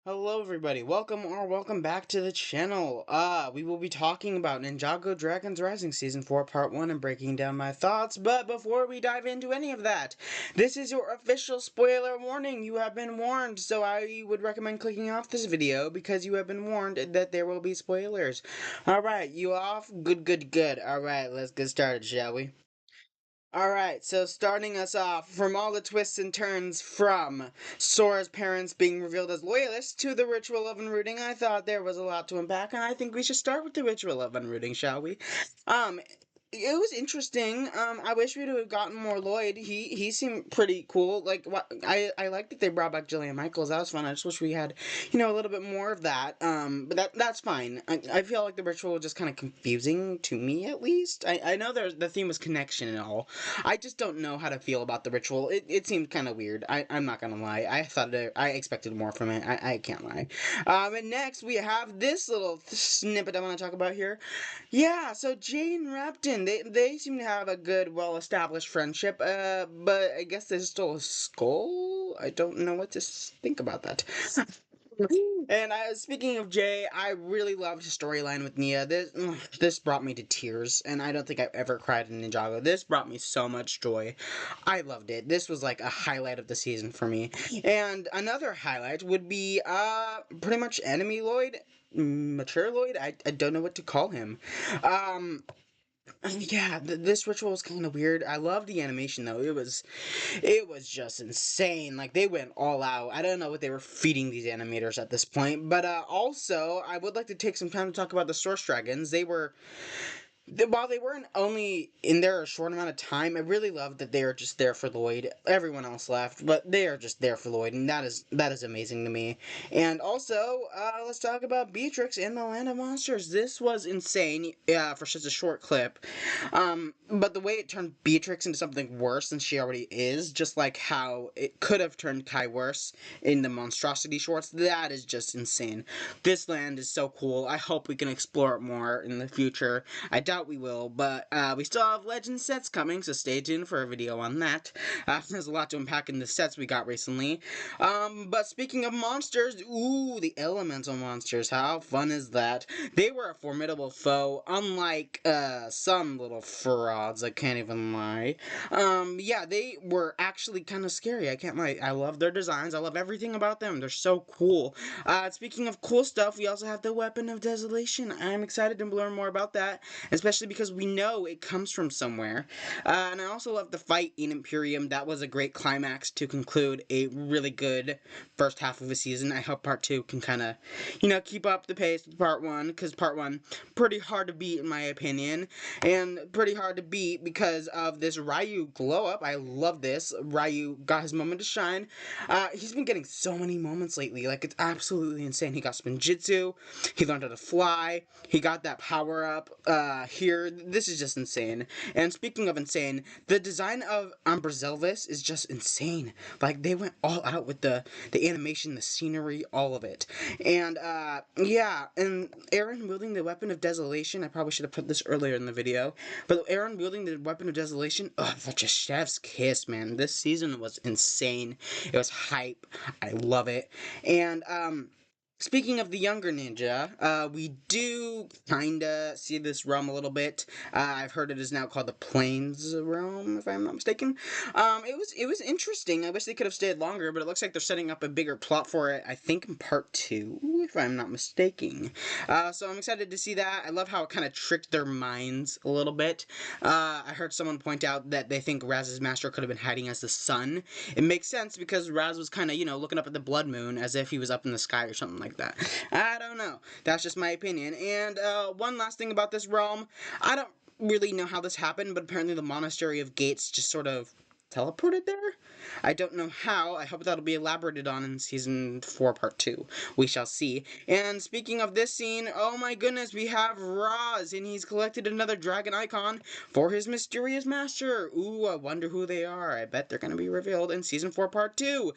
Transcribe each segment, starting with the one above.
Hello everybody, welcome back to the channel. We will be talking about Ninjago Dragons Rising Season 4 Part 1 and breaking down my thoughts, but before we dive into any of that, this is your official spoiler warning. You have been warned, so I would recommend clicking off this video because you have been warned that there will be spoilers. Alright, you off? Good. Alright, let's get started, shall we? Alright, so starting us off, from all the twists and turns from Sora's parents being revealed as loyalists to the ritual of unrooting, I thought there was a lot to unpack, and I think we should start with the ritual of unrooting, shall we? Um, it was interesting. I wish we'd have gotten more Lloyd. He seemed pretty cool. Like, I like that they brought back Jillian Michaels. That was fun. I just wish we had, a little bit more of that. But that's fine. I feel like the ritual was just kind of confusing to me, at least. I know the theme was connection and all. I just don't know how to feel about the ritual. It seemed kind of weird. I'm not gonna lie. I expected more from it. I can't lie. And next we have this little snippet I want to talk about here. Yeah, so Jay and Rapton, they seem to have a good, well-established friendship, but I guess there's still a skull? I don't know what to think about that. And speaking of Jay, I really loved his storyline with Nia. This brought me to tears, and I don't think I've ever cried in Ninjago. This brought me so much joy. I loved it. This was like a highlight of the season for me. And another highlight would be pretty much Enemy Lloyd, Mature Lloyd. I don't know what to call him. Um, yeah, this ritual was kind of weird. I love the animation though. It was just insane. Like they went all out. I don't know what they were feeding these animators at this point. But also, I would like to take some time to talk about the Source Dragons. While they weren't only in there a short amount of time, I really love that they are just there for Lloyd. Everyone else left, but they are just there for Lloyd, and that is amazing to me. And also, let's talk about Beatrix in the Land of Monsters. This was insane, for such a short clip. But the way it turned Beatrix into something worse than she already is, just like how it could have turned Kai worse in the Monstrosity shorts, that is just insane. This land is so cool. I hope we can explore it more in the future. I doubt we will, but we still have Legend sets coming, so stay tuned for a video on that. There's a lot to unpack in the sets we got recently. But speaking of monsters, ooh, the elemental monsters, how fun is that? They were a formidable foe, unlike some little frauds, I can't even lie. Yeah, they were actually kind of scary, I can't lie. I love their designs, I love everything about them, they're so cool. Speaking of cool stuff, we also have the Weapon of Desolation. I'm excited to learn more about that, especially because we know it comes from somewhere. And I also love the fight in Imperium. That was a great climax to conclude a really good first half of the season. I hope part 2 can kind of, keep up the pace with part 1, because part 1, pretty hard to beat in my opinion, and pretty hard to beat because of this Ryu glow up. I love this. Ryu got his moment to shine. He's been getting so many moments lately, like it's absolutely insane. He got Spinjitzu, he learned how to fly, he got that power up here. This is just insane. And speaking of insane, the design of Umbrazelvis is just insane. Like they went all out with the animation, the scenery, all of it. And yeah, and Aaron wielding the Weapon of Desolation, I probably should have put this earlier in the video, but Aaron wielding the Weapon of Desolation, such a chef's kiss, man. This season was insane. It was hype. I love it. And speaking of the younger ninja, we do kinda see this realm a little bit. I've heard it is now called the Plains realm, if I'm not mistaken. It was interesting. I wish they could have stayed longer, but it looks like they're setting up a bigger plot for it. I think in part 2, if I'm not mistaken. So I'm excited to see that. I love how it kind of tricked their minds a little bit. I heard someone point out that they think Raz's master could have been hiding as the sun. It makes sense because Raz was kind of, looking up at the blood moon as if he was up in the sky or something like that. I don't know. That's just my opinion. And one last thing about this realm. I don't really know how this happened, but apparently the Monastery of Gates just sort of teleported there? I don't know how. I hope that'll be elaborated on in Season 4, Part 2. We shall see. And speaking of this scene, oh my goodness, we have Roz, and he's collected another dragon icon for his mysterious master. Ooh, I wonder who they are. I bet they're going to be revealed in Season 4, Part 2,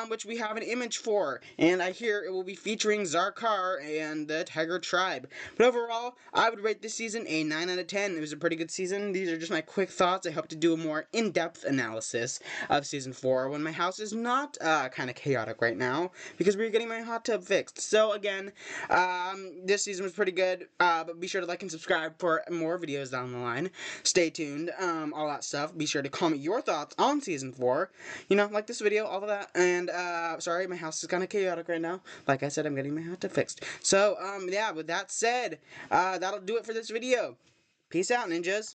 which we have an image for. And I hear it will be featuring Zarkar and the Tiger Tribe. But overall, I would rate this season a 9 out of 10. It was a pretty good season. These are just my quick thoughts. I hope to do a more in-depth analysis of Season 4 when my house is not kind of chaotic right now because we're getting my hot tub fixed. So again, this season was pretty good, but be sure to like and subscribe for more videos down the line. Stay tuned, all that stuff. Be sure to comment your thoughts on season 4. You know, like this video, all of that. And sorry, my house is kind of chaotic right now. Like I said, I'm getting my hot tub fixed. So yeah, with that said, that'll do it for this video. Peace out, ninjas.